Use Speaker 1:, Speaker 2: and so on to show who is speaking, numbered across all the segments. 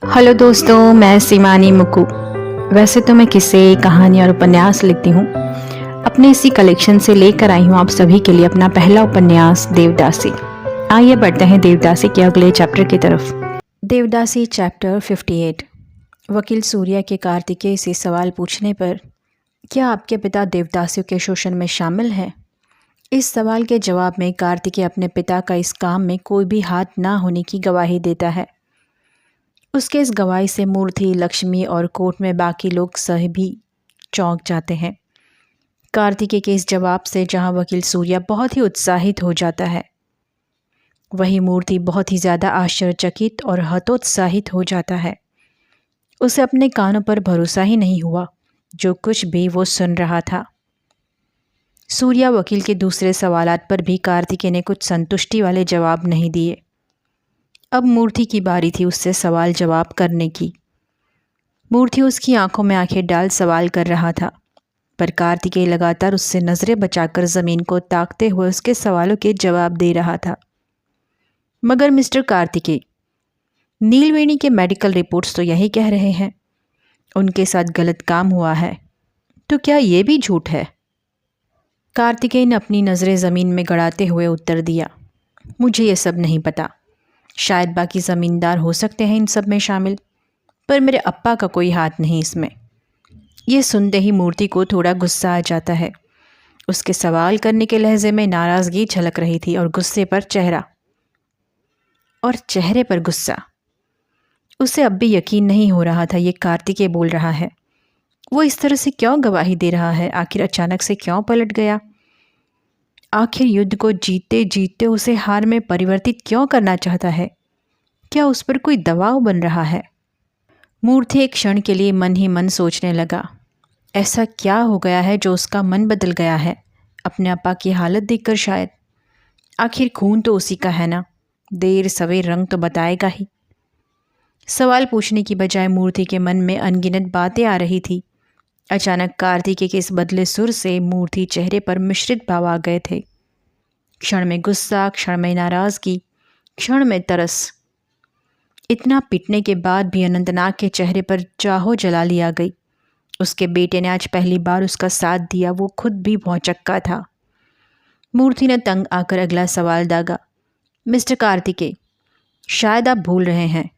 Speaker 1: Hello दोस्तों, मैं सीमानी मुकु। वैसे तो मैं किस्से, कहानी और उपन्यास लिखती हूँ। अपने इसी कलेक्शन से लेकर आई हूँ आप सभी के लिए अपना पहला उपन्यास देवदासी। आइए बढ़ते हैं देवदासी के अगले चैप्टर की तरफ। देवदासी चैप्टर 58। वकील सूर्या के कार्तिकेय से सवाल पूछने पर, क्या आपके पिता देवदासियों के शोषण में शामिल हैं? इस सवाल के जवाब में कार्तिकेय अपने पिता का इस काम में कोई भी हाथ ना होने की गवाही देता है। उसके इस गवाही से मूर्ति, लक्ष्मी और कोर्ट में बाकी लोग सभी चौंक जाते हैं। कार्तिकेय के इस जवाब से जहां वकील सूर्या बहुत ही उत्साहित हो जाता है, वही मूर्ति बहुत ही ज़्यादा आश्चर्यचकित और हतोत्साहित हो जाता है। उसे अपने कानों पर भरोसा ही नहीं हुआ जो कुछ भी वो सुन रहा था। सूर्या वकील के दूसरे सवालात पर भी कार्तिकेय ने कुछ संतुष्टि वाले जवाब नहीं दिए। अब मूर्ति की बारी थी उससे सवाल जवाब करने की। मूर्ति उसकी आंखों में आंखें डाल सवाल कर रहा था, पर कार्तिकेय लगातार उससे नजरें बचाकर जमीन को ताकते हुए उसके सवालों के जवाब दे रहा था। मगर मिस्टर कार्तिकेय, नीलवेणी के मेडिकल रिपोर्ट्स तो यही कह रहे हैं उनके साथ गलत काम हुआ है, तो क्या ये भी झूठ है? कार्तिकेय ने अपनी नज़रें ज़मीन में गड़ाते हुए उत्तर दिया, मुझे ये सब नहीं पता। शायद बाकी ज़मींदार हो सकते हैं इन सब में शामिल, पर मेरे अप्पा का कोई हाथ नहीं इसमें। ये सुनते ही मूर्ति को थोड़ा गुस्सा आ जाता है। उसके सवाल करने के लहजे में नाराज़गी झलक रही थी और चेहरे पर गुस्सा। उसे अब भी यकीन नहीं हो रहा था ये कार्तिकेय बोल रहा है। वो इस तरह से क्यों गवाही दे रहा है? आखिर अचानक से क्यों पलट गया? आखिर युद्ध को जीतते जीतते उसे हार में परिवर्तित क्यों करना चाहता है? क्या उस पर कोई दबाव बन रहा है? मूर्ति एक क्षण के लिए मन ही मन सोचने लगा, ऐसा क्या हो गया है जो उसका मन बदल गया है? अपने अप्पा की हालत देखकर शायद। आखिर खून तो उसी का है ना, देर सवेर रंग तो बताएगा ही। सवाल पूछने की बजाय मूर्ति के मन में अनगिनत बातें आ रही थी। अचानक कार्तिकेय के इस बदले सुर से मूर्ति चेहरे पर मिश्रित भाव आ गए थे। क्षण में गुस्सा, क्षण में नाराज़गी, क्षण में तरस। इतना पिटने के बाद भी अनंतनाग के चेहरे पर चाहो जलाली आ गई। उसके बेटे ने आज पहली बार उसका साथ दिया, वो खुद भी भौचक्का था। मूर्ति ने तंग आकर अगला सवाल दागा, मिस्टर कार्तिकेय, शायद आप भूल रहे हैं,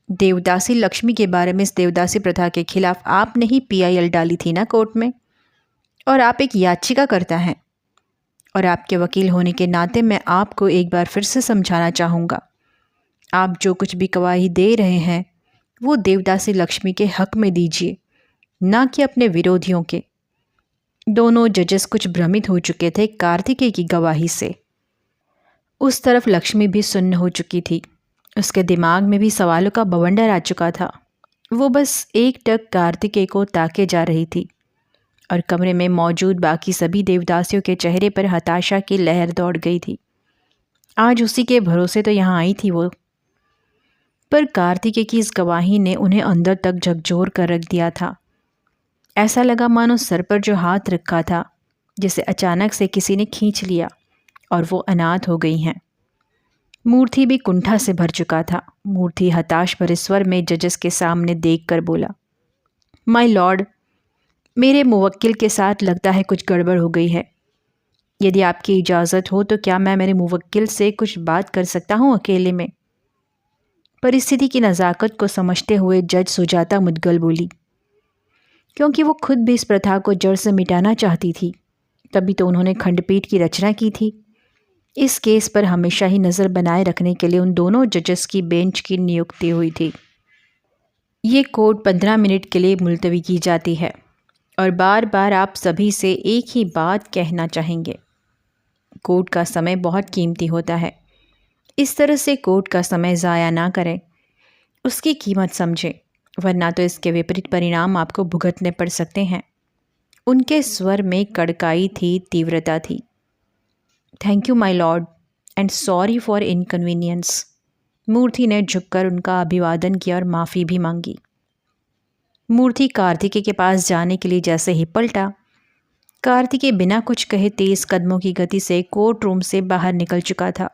Speaker 1: देवदासी लक्ष्मी के बारे में इस देवदासी प्रथा के खिलाफ आपने ही PIL डाली थी ना कोर्ट में, और आप एक याचिका करता हैं। और आपके वकील होने के नाते मैं आपको एक बार फिर से समझाना चाहूँगा, आप जो कुछ भी गवाही दे रहे हैं वो देवदासी लक्ष्मी के हक में दीजिए, ना कि अपने विरोधियों के। दोनों जजेस कुछ भ्रमित हो चुके थे कार्तिकेय की गवाही से। उस तरफ लक्ष्मी भी सुन्न हो चुकी थी। उसके दिमाग में भी सवालों का बवंडर आ चुका था। वो बस एकटक कार्तिकेय को ताके जा रही थी और कमरे में मौजूद बाकी सभी देवदासियों के चेहरे पर हताशा की लहर दौड़ गई थी। आज उसी के भरोसे तो यहाँ आई थी वो, पर कार्तिकेय की इस गवाही ने उन्हें अंदर तक झकझोर कर रख दिया था। ऐसा लगा मानो सर पर जो हाथ रखा था जिसे अचानक से किसी ने खींच लिया और वो अनाथ हो गई हैं। मूर्ति भी कुंठा से भर चुका था। मूर्ति हताश भरे स्वर में जजेस के सामने देखकर बोला, माय लॉर्ड, मेरे मुवक्किल के साथ लगता है कुछ गड़बड़ हो गई है। यदि आपकी इजाज़त हो तो क्या मैं मेरे मुवक्किल से कुछ बात कर सकता हूँ अकेले में? परिस्थिति की नज़ाकत को समझते हुए जज सुजाता मुदगल बोली, क्योंकि वो खुद भी इस प्रथा को जड़ से मिटाना चाहती थी, तभी तो उन्होंने खंडपीठ की रचना की थी। इस केस पर हमेशा ही नज़र बनाए रखने के लिए उन दोनों जजेस की बेंच की नियुक्ति हुई थी। ये कोर्ट 15 मिनट के लिए मुलतवी की जाती है और बार बार आप सभी से एक ही बात कहना चाहेंगे, कोर्ट का समय बहुत कीमती होता है। इस तरह से कोर्ट का समय ज़ाया ना करें, उसकी कीमत समझें, वरना तो इसके विपरीत परिणाम आपको भुगतने पड़ सकते हैं। उनके स्वर में कड़काई थी, तीव्रता थी। Thank you my lord and sorry for inconvenience. Murthy ने झुककर उनका अभिवादन किया और माफ़ी भी मांगी। मूर्ति कार्तिकेय के पास जाने के लिए जैसे ही पलटा, कार्तिकेय बिना कुछ कहे तेज कदमों की गति से कोर्ट रूम से बाहर निकल चुका था।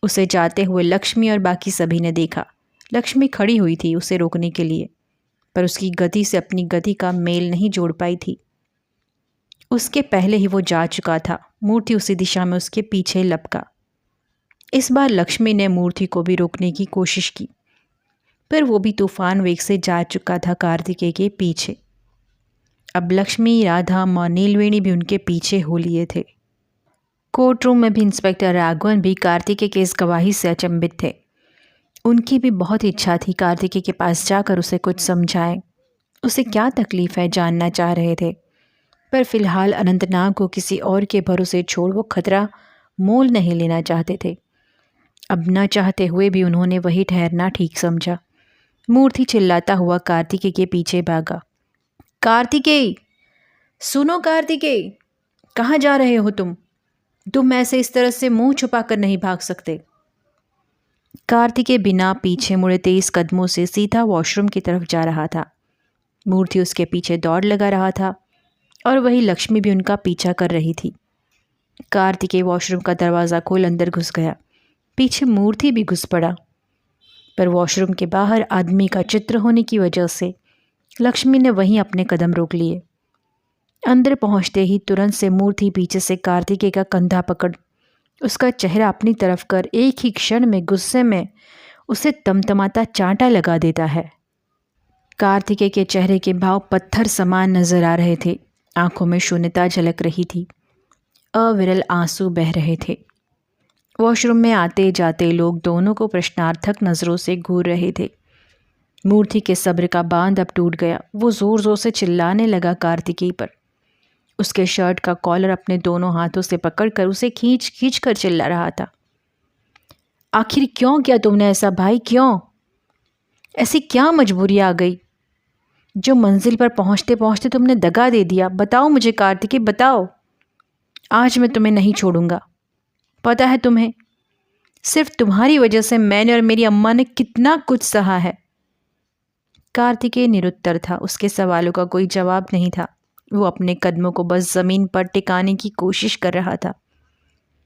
Speaker 1: उसे जाते हुए लक्ष्मी और बाकी सभी ने देखा, लक्ष्मी खड़ी हुई थी उसे रोकने के लिए, पर उसकी गति से अपनी गति का मेल नहीं जोड़ पाई थी। उसके पहले ही वो जा चुका था। मूर्ति उसी दिशा में उसके पीछे लपका। इस बार लक्ष्मी ने मूर्ति को भी रोकने की कोशिश की, पर वो भी तूफान वेग से जा चुका था कार्तिकेय के पीछे। अब लक्ष्मी, राधा और नीलवेणी भी उनके पीछे हो लिए थे। कोर्ट रूम में भी इंस्पेक्टर राघवन भी कार्तिकेय के इस गवाही से अचंभित थे। उनकी भी बहुत इच्छा थी कार्तिकेय के पास जाकर उसे कुछ समझाएं। उसे क्या तकलीफ है जानना चाह रहे थे, पर फिलहाल अनंतनाग को किसी और के भरोसे छोड़ वो खतरा मोल नहीं लेना चाहते थे। अब न चाहते हुए भी उन्होंने वही ठहरना ठीक समझा। मूर्ति चिल्लाता हुआ कार्तिकेय के पीछे भागा। कार्तिकेय, सुनो कार्तिकेय, कहाँ जा रहे हो तुम ऐसे इस तरह से मुंह छुपाकर नहीं भाग सकते। कार्तिकेय बिना पीछे मुड़े तेज कदमों से सीधा वॉशरूम की तरफ जा रहा था। मूर्ति उसके पीछे दौड़ लगा रहा था और वही लक्ष्मी भी उनका पीछा कर रही थी। कार्तिकेय वॉशरूम का दरवाज़ा खोल अंदर घुस गया। पीछे मूर्ति भी घुस पड़ा, पर वॉशरूम के बाहर आदमी का चित्र होने की वजह से लक्ष्मी ने वहीं अपने कदम रोक लिए। अंदर पहुंचते ही तुरंत से मूर्ति पीछे से कार्तिकेय का कंधा पकड़ उसका चेहरा अपनी तरफ कर एक ही क्षण में गुस्से में उसे तमतमाता चांटा लगा देता है। कार्तिकेय के चेहरे के भाव पत्थर समान नजर आ रहे थे। आंखों में शून्यता झलक रही थी। अविरल आंसू बह रहे थे। वॉशरूम में आते जाते लोग दोनों को प्रश्नार्थक नज़रों से घूर रहे थे। मूर्ति के सब्र का बांध अब टूट गया। वो ज़ोर ज़ोर से चिल्लाने लगा कार्तिकेय पर। उसके शर्ट का कॉलर अपने दोनों हाथों से पकड़कर उसे खींच खींच कर चिल्ला रहा था। आखिर क्यों किया तुमने ऐसा भाई, क्यों? ऐसी क्या मजबूरी आ गई जो मंजिल पर पहुंचते पहुंचते तुमने दगा दे दिया? बताओ मुझे कार्तिकेय, बताओ। आज मैं तुम्हें नहीं छोड़ूंगा। पता है तुम्हें, सिर्फ तुम्हारी वजह से मैंने और मेरी अम्मा ने कितना कुछ सहा है। कार्तिकेय निरुत्तर था। उसके सवालों का कोई जवाब नहीं था। वो अपने कदमों को बस ज़मीन पर टिकाने की कोशिश कर रहा था।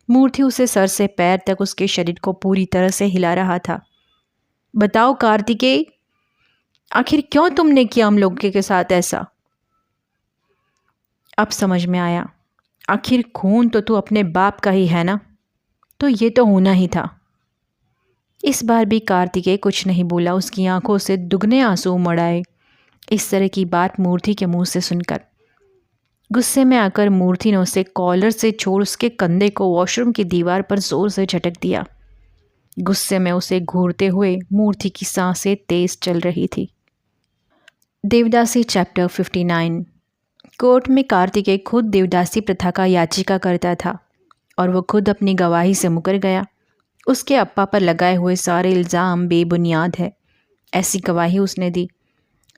Speaker 1: मूर्ति उसे सर से पैर तक उसके शरीर को पूरी तरह से हिला रहा था। बताओ कार्तिकेय, आखिर क्यों तुमने किया हम लोगों के साथ ऐसा? अब समझ में आया। आखिर खून तो तू अपने बाप का ही है ना, तो ये तो होना ही था। इस बार भी कार्तिकेय कुछ नहीं बोला। उसकी आंखों से दुगने आंसू उमड़ आए इस तरह की बात मूर्ति के मुंह से सुनकर। गुस्से में आकर मूर्ति ने उसे कॉलर से छोड़ उसके कंधे को वॉशरूम की दीवार पर जोर से झटक दिया। गुस्से में उसे घूरते हुए मूर्ति की सांसें तेज चल रही थी। देवदासी चैप्टर 59। कोर्ट में कार्तिकेय खुद देवदासी प्रथा का याचिका करता था और वो खुद अपनी गवाही से मुकर गया। उसके अप्पा पर लगाए हुए सारे इल्ज़ाम बेबुनियाद है, ऐसी गवाही उसने दी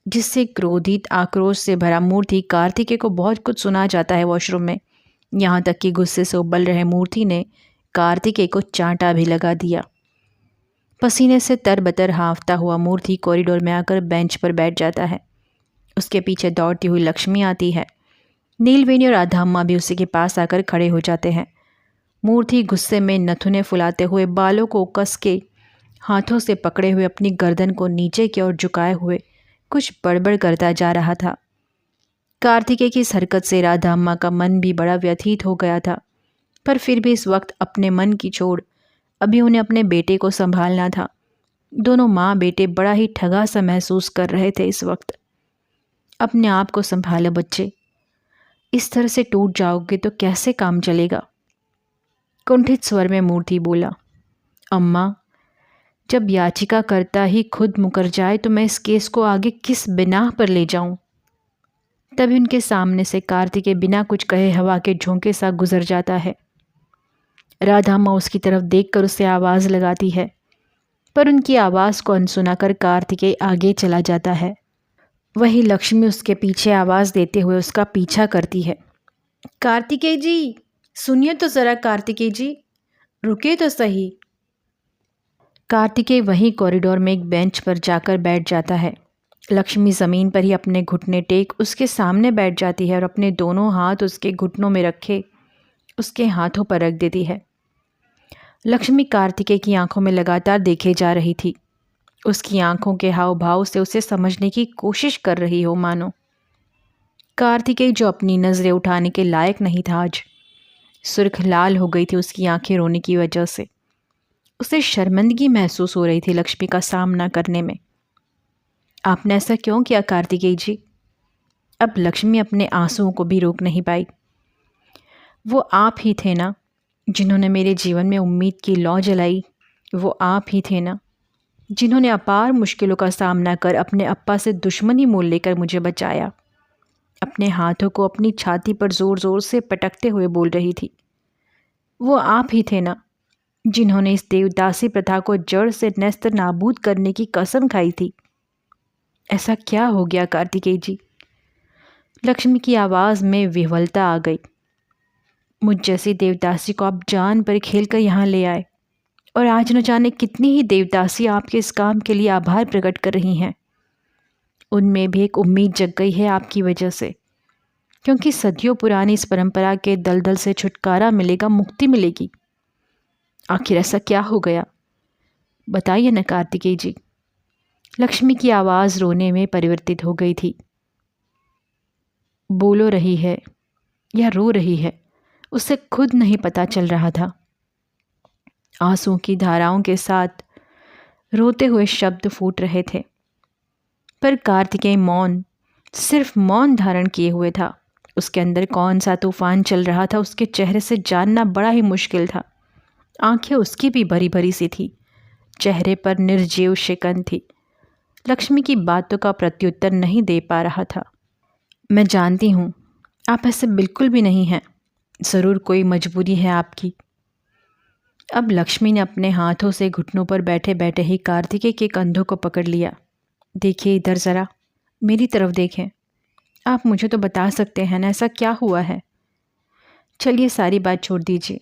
Speaker 1: जिससे क्रोधित आक्रोश से भरा मूर्ति कार्तिकेय को बहुत कुछ सुना जाता है वॉशरूम में। यहाँ तक कि गुस्से से उबल रहे मूर्ति ने कार्तिकेय को चांटा भी लगा दिया। पसीने से तरबतर हाँफता हुआ मूर्ति कॉरिडोर में आकर बेंच पर बैठ जाता है। उसके पीछे दौड़ती हुई लक्ष्मी आती है। नीलवेणी और राधा अम्मा भी उसी के पास आकर खड़े हो जाते हैं। मूर्ति गुस्से में नथुने फुलाते हुए बालों को कस के हाथों से पकड़े हुए अपनी गर्दन को नीचे की ओर झुकाए हुए कुछ बड़बड़ करता जा रहा था। कार्तिकेय की इस हरकत से राधा अम्मा का मन भी बड़ा व्यथित हो गया था, पर फिर भी इस वक्त अपने मन की छोड़ अभी उन्हें अपने बेटे को संभालना था। दोनों माँ बेटे बड़ा ही ठगा सा महसूस कर रहे थे इस वक्त। अपने आप को संभालो बच्चे, इस तरह से टूट जाओगे तो कैसे काम चलेगा? कुंठित स्वर में मूर्ति बोला। अम्मा, जब याचिका करता ही खुद मुकर जाए तो मैं इस केस को आगे किस बिना पर ले जाऊं? तभी उनके सामने से कार्तिकेय बिना कुछ कहे हवा के झोंके सा गुजर जाता है। राधा माँ उसकी तरफ देखकर उसे आवाज़ लगाती है, पर उनकी आवाज़ को अनसुना कर कार्तिकेय आगे चला जाता है। वही लक्ष्मी उसके पीछे आवाज़ देते हुए उसका पीछा करती है। कार्तिकेय जी, सुनिए तो ज़रा, कार्तिकेय जी रुके तो सही। कार्तिकेय वहीं कॉरिडोर में एक बेंच पर जाकर बैठ जाता है। लक्ष्मी ज़मीन पर ही अपने घुटने टेक उसके सामने बैठ जाती है और अपने दोनों हाथ उसके घुटनों में रखे उसके हाथों पर रख देती है। लक्ष्मी कार्तिकेय की आंखों में लगातार देखे जा रही थी। उसकी आंखों के हाव भाव से उसे समझने की कोशिश कर रही हो मानो। कार्तिकेय जो अपनी नज़रें उठाने के लायक नहीं था आज, सुर्ख लाल हो गई थी उसकी आंखें रोने की वजह से। उसे शर्मिंदगी महसूस हो रही थी लक्ष्मी का सामना करने में। आपने ऐसा क्यों किया कार्तिकेय जी? अब लक्ष्मी अपने आंसुओं को भी रोक नहीं पाई। वो आप ही थे ना जिन्होंने मेरे जीवन में उम्मीद की लौ जलाई। वो आप ही थे ना जिन्होंने अपार मुश्किलों का सामना कर अपने अप्पा से दुश्मनी मोल लेकर मुझे बचाया। अपने हाथों को अपनी छाती पर ज़ोर ज़ोर से पटकते हुए बोल रही थी। वो आप ही थे ना जिन्होंने इस देवदासी प्रथा को जड़ से नेस्त नाबूद करने की कसम खाई थी। ऐसा क्या हो गया कार्तिकेय जी? लक्ष्मी की आवाज़ में विह्वलता आ गई। मुझ जैसी देवदासी को आप जान पर खेल कर यहाँ ले आए, और आज न जाने कितनी ही देवदासी आपके इस काम के लिए आभार प्रकट कर रही हैं। उनमें भी एक उम्मीद जग गई है आपकी वजह से, क्योंकि सदियों पुरानी इस परंपरा के दलदल से छुटकारा मिलेगा, मुक्ति मिलेगी। आखिर ऐसा क्या हो गया, बताइए न कार्तिकेय जी। लक्ष्मी की आवाज़ रोने में परिवर्तित हो गई थी। बोलो रही है या रो रही है, उसे खुद नहीं पता चल रहा था। आंसुओं की धाराओं के साथ रोते हुए शब्द फूट रहे थे, पर कार्तिकेय मौन, सिर्फ मौन धारण किए हुए था। उसके अंदर कौन सा तूफान चल रहा था उसके चेहरे से जानना बड़ा ही मुश्किल था। आंखें उसकी भी भरी भरी सी थी, चेहरे पर निर्जीव शिकन थी। लक्ष्मी की बातों का प्रत्युत्तर नहीं दे पा रहा था। मैं जानती हूँ आप ऐसे बिल्कुल भी नहीं हैं, ज़रूर कोई मजबूरी है आपकी। अब लक्ष्मी ने अपने हाथों से घुटनों पर बैठे बैठे ही कार्तिकेय के कंधों को पकड़ लिया। देखिए इधर ज़रा, मेरी तरफ देखें। आप मुझे तो बता सकते हैं ना, ऐसा क्या हुआ है? चलिए सारी बात छोड़ दीजिए,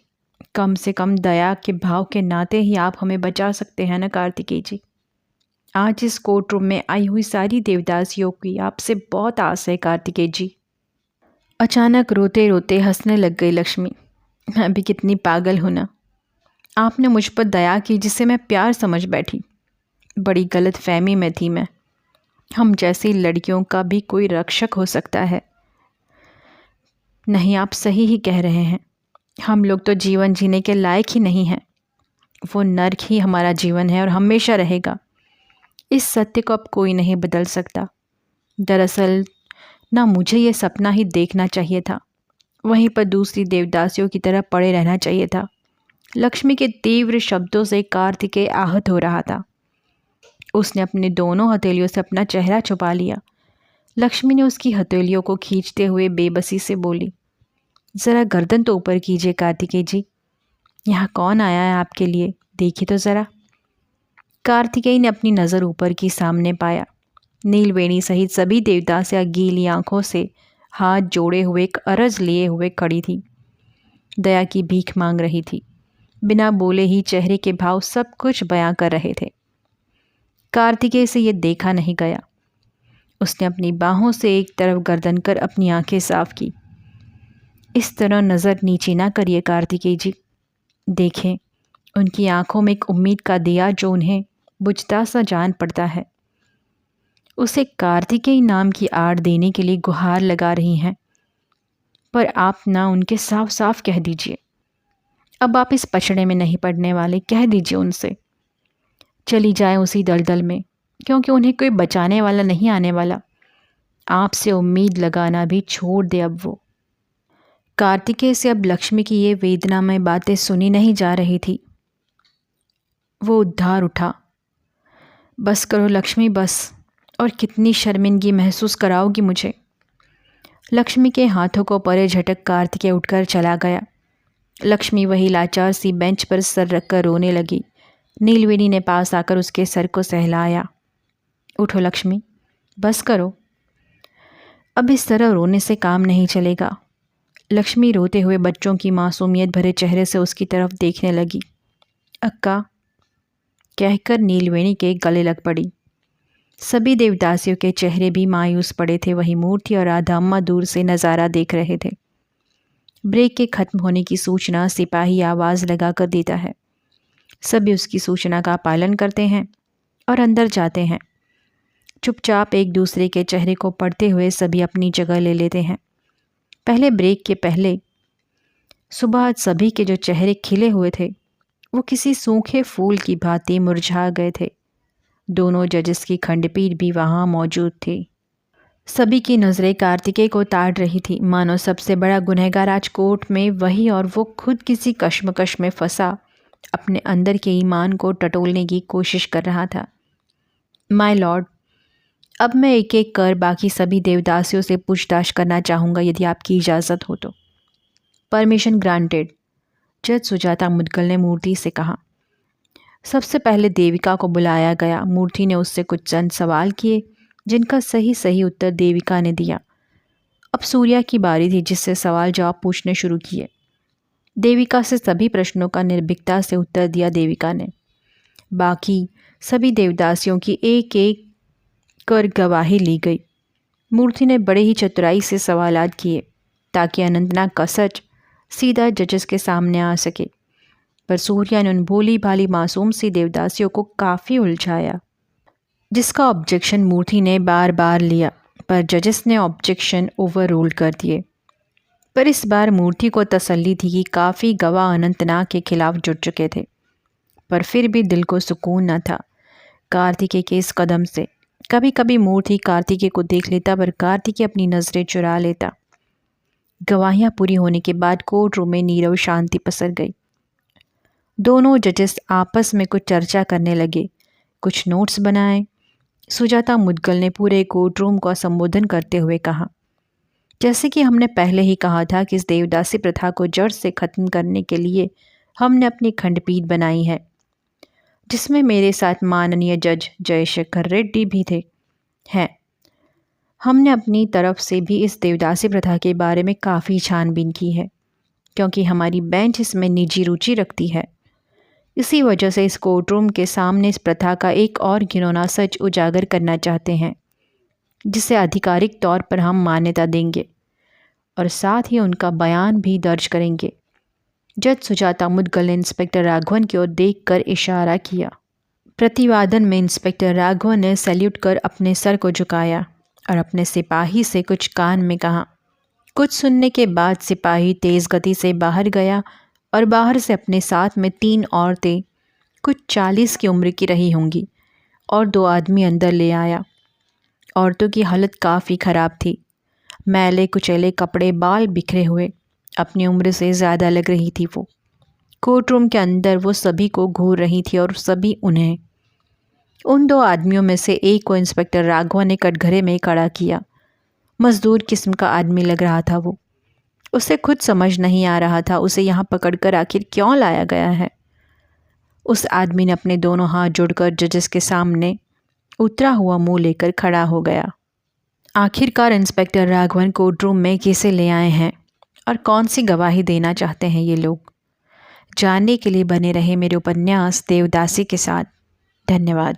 Speaker 1: कम से कम दया के भाव के नाते ही आप हमें बचा सकते हैं ना कार्तिकेय जी। आज इस कोर्ट रूम में आई हुई सारी देवदासियों की आपसे बहुत आस है कार्तिकेय जी। अचानक रोते रोते हंसने लग गई लक्ष्मी। मैं भी कितनी पागल हूँ ना। आपने मुझ पर दया की जिसे मैं प्यार समझ बैठी। बड़ी गलत फहमी में थी मैं। हम जैसी लड़कियों का भी कोई रक्षक हो सकता है। नहीं, आप सही ही कह रहे हैं। हम लोग तो जीवन जीने के लायक ही नहीं हैं। वो नर्क ही हमारा जीवन है और हमेशा रहेगा। इस सत्य को अब कोई नहीं बदल सकता। दरअसल ना मुझे ये सपना ही देखना चाहिए था, वहीं पर दूसरी देवदासियों की तरह पड़े रहना चाहिए था। लक्ष्मी के तीव्र शब्दों से कार्तिकेय आहत हो रहा था। उसने अपने दोनों हथेलियों से अपना चेहरा छुपा लिया। लक्ष्मी ने उसकी हथेलियों को खींचते हुए बेबसी से बोली, ज़रा गर्दन तो ऊपर कीजिए कार्तिकेय जी। यहाँ कौन आया है आपके लिए, देखिए तो ज़रा। कार्तिकेय ने अपनी नज़र ऊपर की सामने पाया। नीलवेणी सहित सभी देवदासियां गीली आंखों से हाथ जोड़े हुए एक अरज लिए हुए खड़ी थी। दया की भीख मांग रही थी। बिना बोले ही चेहरे के भाव सब कुछ बयां कर रहे थे। कार्तिकेय से ये देखा नहीं गया। उसने अपनी बाहों से एक तरफ गर्दन कर अपनी आंखें साफ की। इस तरह नज़र नीचे ना करिए कार्तिकेय जी। देखें, उनकी आंखों में एक उम्मीद का दिया जो उन्हें बुझता सा जान पड़ता है। उसे कार्तिकेय नाम की आड़ देने के लिए गुहार लगा रही हैं, पर आप ना उनके साफ साफ कह दीजिए। अब आप इस पछड़े में नहीं पड़ने वाले, कह दीजिए उनसे चली जाए उसी दलदल में, क्योंकि उन्हें कोई बचाने वाला नहीं आने वाला। आपसे उम्मीद लगाना भी छोड़ दे अब वो। कार्तिकेय से अब लक्ष्मी की ये वेदनामय बातें सुनी नहीं जा रही थी। वो उद्धार उठा। बस करो लक्ष्मी, बस, और कितनी शर्मिंदगी महसूस कराओगी मुझे। लक्ष्मी के हाथों को परे झटक कार्तिकेय उठकर चला गया। लक्ष्मी वही लाचार सी बेंच पर सर रखकर रोने लगी। नीलवेणी ने पास आकर उसके सर को सहलाया। उठो लक्ष्मी, बस करो, अब इस तरह रोने से काम नहीं चलेगा। लक्ष्मी रोते हुए बच्चों की मासूमियत भरे चेहरे से उसकी तरफ देखने लगी। अक्का कहकर नीलवेणी के गले लग पड़ी। सभी देवदासियों के चेहरे भी मायूस पड़े थे। वही मूर्ति और राधा अम्मा दूर से नज़ारा देख रहे थे। ब्रेक के खत्म होने की सूचना सिपाही आवाज़ लगाकर देता है। सभी उसकी सूचना का पालन करते हैं और अंदर जाते हैं। चुपचाप एक दूसरे के चेहरे को पढ़ते हुए सभी अपनी जगह ले लेते हैं। पहले ब्रेक के पहले सुबह आज सभी के जो चेहरे खिले हुए थे वो किसी सूखे फूल की भांति मुरझा गए थे। दोनों जजेस की खंडपीठ भी वहाँ मौजूद थी। सभी की नज़रें कार्तिकेय को ताड़ रही थी, मानो सबसे बड़ा गुनहगार आज कोर्ट में वही और वो खुद किसी कश्मकश में फंसा अपने अंदर के ईमान को टटोलने की कोशिश कर रहा था। माय लॉर्ड, अब मैं एक एक कर बाकी सभी देवदासियों से पूछताछ करना चाहूँगा, यदि आपकी इजाज़त हो तो। परमिशन ग्रांटेड, जज सुजाता मुदगल ने मूर्ति से कहा। सबसे पहले देविका को बुलाया गया। मूर्ति ने उससे कुछ चंद सवाल किए जिनका सही सही उत्तर देविका ने दिया। अब सूर्या की बारी थी, जिससे सवाल जवाब पूछने शुरू किए। देविका से सभी प्रश्नों का निर्भीकता से उत्तर दिया देविका ने। बाकी सभी देवदासियों की एक एक कर गवाही ली गई। मूर्ति ने बड़े ही चतुराई से सवालात किए ताकि अनंतनाग का सच सीधा जजेस के सामने आ सके, पर सूर्या ने उन भोली भाली मासूम सी देवदासियों को काफ़ी उलझाया, जिसका ऑब्जेक्शन मूर्ति ने बार बार लिया, पर जजेस ने ऑब्जेक्शन ओवर रूल्ड कर दिए। पर इस बार मूर्ति को तसल्ली थी कि काफ़ी गवाह अनंतनाग के खिलाफ जुट चुके थे, पर फिर भी दिल को सुकून न था कार्तिकेय के इस कदम से। कभी कभी मूर्ति कार्तिकेय को देख लेता, पर कार्तिकेय अपनी नज़रें चुरा लेता। गवाहियाँ पूरी होने के बाद कोर्ट रूम में नीरव शांति पसर गई। दोनों जजेस आपस में कुछ चर्चा करने लगे, कुछ नोट्स बनाए। सुजाता मुदगल ने पूरे कोर्ट रूम का संबोधन करते हुए कहा, जैसे कि हमने पहले ही कहा था कि इस देवदासी प्रथा को जड़ से ख़त्म करने के लिए हमने अपनी खंडपीठ बनाई है, जिसमें मेरे साथ माननीय जज जयशेखर रेड्डी भी थे हैं। हमने अपनी तरफ से भी इस देवदासी प्रथा के बारे में काफ़ी छानबीन की है, क्योंकि हमारी बेंच इसमें निजी रुचि रखती है। इसी वजह से इस कोर्ट रूम के सामने इस प्रथा का एक और घिनौना सच उजागर करना चाहते हैं, जिसे आधिकारिक तौर पर हम मान्यता देंगे और साथ ही उनका बयान भी दर्ज करेंगे। जज सुजाता मुदगल ने इंस्पेक्टर राघवन की ओर देखकर इशारा किया। प्रतिवादन में इंस्पेक्टर राघवन ने सैल्यूट कर अपने सर को झुकाया और अपने सिपाही से कुछ कान में कहा। कुछ सुनने के बाद सिपाही तेज़ गति से बाहर गया और बाहर से अपने साथ में 3 औरतें कुछ 40 की उम्र की रही होंगी और 2 आदमी अंदर ले आया। औरतों की हालत काफ़ी ख़राब थी। मैले कुचैले कपड़े, बाल बिखरे हुए, अपनी उम्र से ज़्यादा लग रही थी वो। कोर्ट रूम के अंदर वो सभी को घूर रही थी और सभी उन्हें। उन 2 आदमियों में से एक को इंस्पेक्टर राघवन ने कटघरे में खड़ा किया। मज़दूर किस्म का आदमी लग रहा था वो। उसे खुद समझ नहीं आ रहा था उसे यहाँ पकड़कर आखिर क्यों लाया गया है। उस आदमी ने अपने दोनों हाथ जोड़कर जजेस के सामने उतरा हुआ मुंह लेकर खड़ा हो गया। आखिरकार इंस्पेक्टर राघवन कोर्ट रूम में किसे ले आए हैं और कौन सी गवाही देना चाहते हैं ये लोग, जानने के लिए बने रहे मेरे उपन्यास देवदासी के साथ। धन्यवाद।